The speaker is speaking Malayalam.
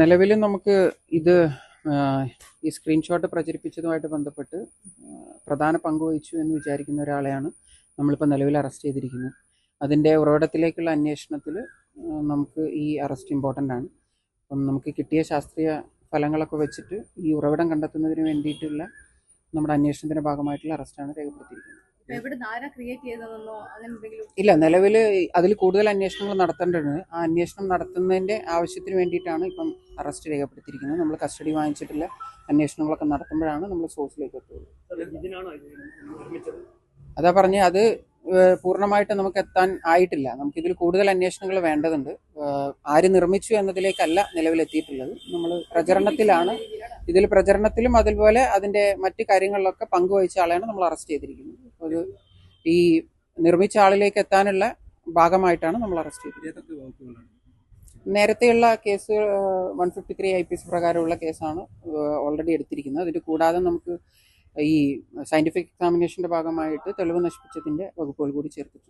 നിലവിൽ നമുക്ക് ഇത് ഈ സ്ക്രീൻഷോട്ട് പ്രചരിപ്പിച്ചതുമായിട്ട് ബന്ധപ്പെട്ട് പ്രധാന പങ്ക് വഹിച്ചു എന്ന് വിചാരിക്കുന്ന ഒരാളെയാണ് നമ്മളിപ്പോൾ നിലവിൽ അറസ്റ്റ് ചെയ്തിരിക്കുന്നത്. അതിൻ്റെ ഉറവിടത്തിലേക്കുള്ള അന്വേഷണത്തിൽ നമുക്ക് ഈ അറസ്റ്റ് ഇമ്പോർട്ടൻ്റ് ആണ്. അപ്പം നമുക്ക് കിട്ടിയ ശാസ്ത്രീയ ഫലങ്ങളൊക്കെ വെച്ചിട്ട് ഈ ഉറവിടം കണ്ടെത്തുന്നതിന് വേണ്ടിയിട്ടുള്ള നമ്മുടെ അന്വേഷണത്തിൻ്റെ ഭാഗമായിട്ടുള്ള അറസ്റ്റാണ് രേഖപ്പെടുത്തിയിരിക്കുന്നത്. ഇല്ല, നിലവിൽ അതിൽ കൂടുതൽ അന്വേഷണങ്ങൾ നടത്തേണ്ടതുണ്ട്. ആ അന്വേഷണം നടത്തുന്നതിൻ്റെ ആവശ്യത്തിന് വേണ്ടിയിട്ടാണ് ഇപ്പം അറസ്റ്റ് രേഖപ്പെടുത്തിയിരിക്കുന്നത്. നമ്മൾ കസ്റ്റഡി വാങ്ങിച്ചിട്ടുള്ള അന്വേഷണങ്ങളൊക്കെ നടത്തുമ്പോഴാണ് നമ്മൾ സോഴ്സിലേക്ക് എത്തുള്ളൂ. അതാ പറഞ്ഞ് അത് പൂർണ്ണമായിട്ട് നമുക്ക് എത്താൻ ആയിട്ടില്ല. നമുക്കിതിൽ കൂടുതൽ അന്വേഷണങ്ങൾ വേണ്ടതുണ്ട്. ആര് നിർമ്മിച്ചു എന്നതിലേക്കല്ല നിലവിലെത്തിയിട്ടുള്ളത്. നമ്മൾ പ്രചരണത്തിലാണ്. ഇതിൽ പ്രചരണത്തിലും അതുപോലെ അതിൻ്റെ മറ്റു കാര്യങ്ങളിലൊക്കെ പങ്കുവഹിച്ച ആളെയാണ് നമ്മൾ അറസ്റ്റ് ചെയ്തിരിക്കുന്നത്. അത് ഈ നിർമ്മിച്ച ആളിലേക്ക് എത്താനുള്ള ഭാഗമായിട്ടാണ് നമ്മൾ അറസ്റ്റ് ചെയ്തത്. നേരത്തെയുള്ള കേസ് 153 IPC പ്രകാരമുള്ള കേസാണ് ഓൾറെഡി എടുത്തിരിക്കുന്നത്. അതിന് കൂടാതെ നമുക്ക് ഈ സയന്റിഫിക് എക്സാമിനേഷന്റെ ഭാഗമായിട്ട് തെളിവ് നശിപ്പിച്ചതിന്റെ വകുപ്പുകൾ കൂടി ചേർത്തിട്ടുണ്ട്.